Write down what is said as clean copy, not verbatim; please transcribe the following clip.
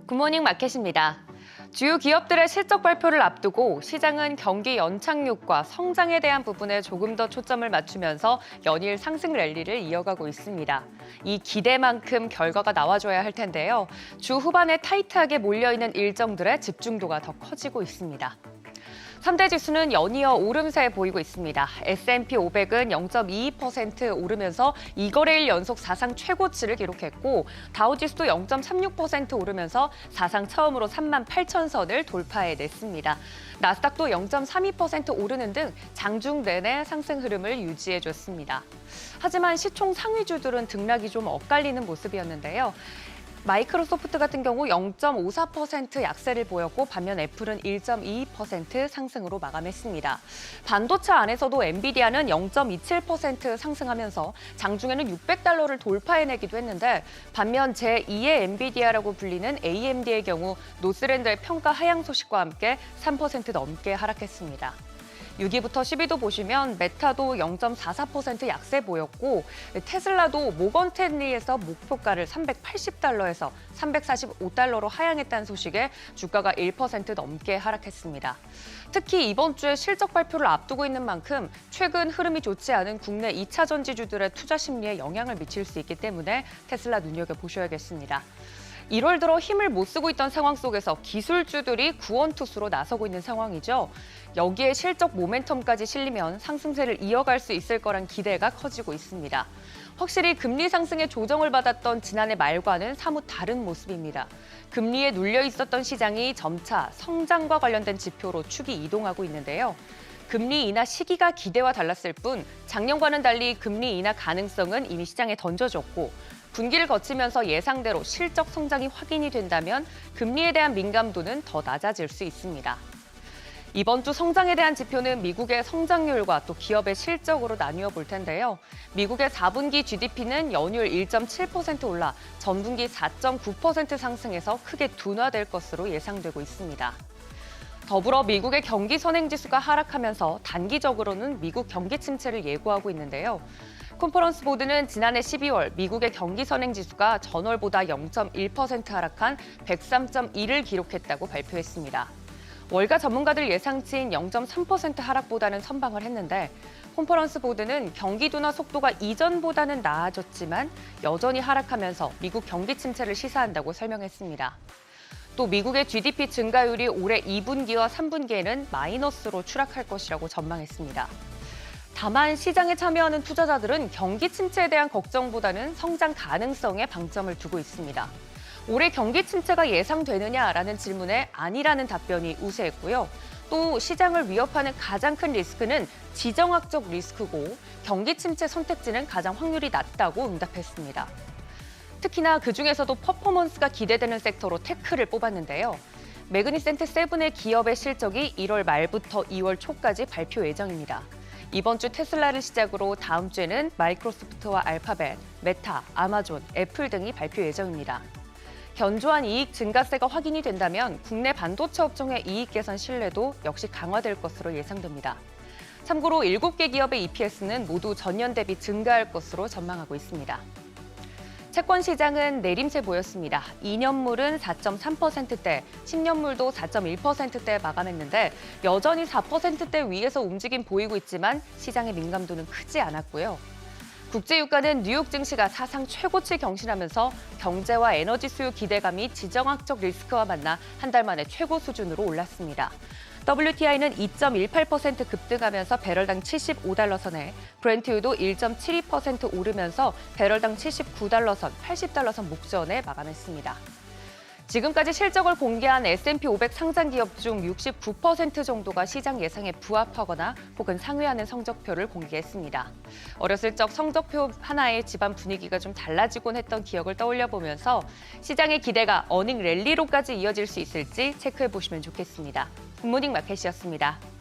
굿모닝 마켓입니다. 주요 기업들의 실적 발표를 앞두고 시장은 경기 연착륙과 성장에 대한 부분에 조금 더 초점을 맞추면서 연일 상승 랠리를 이어가고 있습니다. 이 기대만큼 결과가 나와줘야 할 텐데요. 주 후반에 타이트하게 몰려있는 일정들의 집중도가 더 커지고 있습니다. 3대 지수는 연이어 오름세 보이고 있습니다. S&P 500은 0.22% 오르면서 2거래일 연속 사상 최고치를 기록했고 다우지수도 0.36% 오르면서 사상 처음으로 38,000선을 돌파해냈습니다. 나스닥도 0.32% 오르는 등 장중 내내 상승 흐름을 유지해줬습니다. 하지만 시총 상위주들은 등락이 좀 엇갈리는 모습이었는데요. 마이크로소프트 같은 경우 0.54% 약세를 보였고 반면 애플은 1.22% 상승으로 마감했습니다. 반도체 안에서도 엔비디아는 0.27% 상승하면서 장중에는 $600를 돌파해내기도 했는데 반면 제2의 엔비디아라고 불리는 AMD의 경우 노스랜드의 평가 하향 소식과 함께 3% 넘게 하락했습니다. 6위부터 10위도 보시면 메타도 0.44% 약세 보였고 테슬라도 모건 스탠리에서 목표가를 $380에서 $345로 하향했다는 소식에 주가가 1% 넘게 하락했습니다. 특히 이번 주에 실적 발표를 앞두고 있는 만큼 최근 흐름이 좋지 않은 국내 2차 전지주들의 투자 심리에 영향을 미칠 수 있기 때문에 테슬라 눈여겨보셔야겠습니다. 1월 들어 힘을 못 쓰고 있던 상황 속에서 기술주들이 구원투수로 나서고 있는 상황이죠. 여기에 실적 모멘텀까지 실리면 상승세를 이어갈 수 있을 거란 기대가 커지고 있습니다. 확실히 금리 상승에 조정을 받았던 지난해 말과는 사뭇 다른 모습입니다. 금리에 눌려 있었던 시장이 점차 성장과 관련된 지표로 축이 이동하고 있는데요. 금리 인하 시기가 기대와 달랐을 뿐 작년과는 달리 금리 인하 가능성은 이미 시장에 던져졌고 분기를 거치면서 예상대로 실적 성장이 확인이 된다면 금리에 대한 민감도는 더 낮아질 수 있습니다. 이번 주 성장에 대한 지표는 미국의 성장률과 또 기업의 실적으로 나뉘어 볼 텐데요. 미국의 4분기 GDP는 연율 1.7% 올라 전분기 4.9% 상승해서 크게 둔화될 것으로 예상되고 있습니다. 더불어 미국의 경기 선행지수가 하락하면서 단기적으로는 미국 경기 침체를 예고하고 있는데요. 컨퍼런스 보드는 지난해 12월 미국의 경기 선행지수가 전월보다 0.1% 하락한 103.2를 기록했다고 발표했습니다. 월가 전문가들 예상치인 0.3% 하락보다는 선방을 했는데 컨퍼런스 보드는 경기 둔화 속도가 이전보다는 나아졌지만 여전히 하락하면서 미국 경기 침체를 시사한다고 설명했습니다. 또 미국의 GDP 증가율이 올해 2분기와 3분기에는 마이너스로 추락할 것이라고 전망했습니다. 다만 시장에 참여하는 투자자들은 경기 침체에 대한 걱정보다는 성장 가능성에 방점을 두고 있습니다. 올해 경기 침체가 예상되느냐라는 질문에 아니라는 답변이 우세했고요. 또 시장을 위협하는 가장 큰 리스크는 지정학적 리스크고 경기 침체 선택지는 가장 확률이 낮다고 응답했습니다. 특히나 그중에서도 퍼포먼스가 기대되는 섹터로 테크를 뽑았는데요. 매그니센트 세븐의 기업의 실적이 1월 말부터 2월 초까지 발표 예정입니다. 이번 주 테슬라를 시작으로 다음 주에는 마이크로소프트와 알파벳, 메타, 아마존, 애플 등이 발표 예정입니다. 견조한 이익 증가세가 확인이 된다면 국내 반도체 업종의 이익 개선 신뢰도 역시 강화될 것으로 예상됩니다. 참고로 7개 기업의 EPS는 모두 전년 대비 증가할 것으로 전망하고 있습니다. 채권 시장은 내림세 보였습니다. 2년물은 4.3%대, 10년물도 4.1%대 마감했는데 여전히 4%대 위에서 움직임 보이고 있지만 시장의 민감도는 크지 않았고요. 국제유가는 뉴욕 증시가 사상 최고치 경신하면서 경제와 에너지 수요 기대감이 지정학적 리스크와 만나 한 달 만에 최고 수준으로 올랐습니다. WTI는 2.18% 급등하면서 배럴당 $75 선에 브렌트유도 1.72% 오르면서 배럴당 $79 선, $80 선 목전에 마감했습니다. 지금까지 실적을 공개한 S&P 500 상장 기업 중 69% 정도가 시장 예상에 부합하거나 혹은 상회하는 성적표를 공개했습니다. 어렸을 적 성적표 하나에 집안 분위기가 좀 달라지곤 했던 기억을 떠올려 보면서 시장의 기대가 어닝 랠리로까지 이어질 수 있을지 체크해 보시면 좋겠습니다. 굿모닝 마켓이었습니다.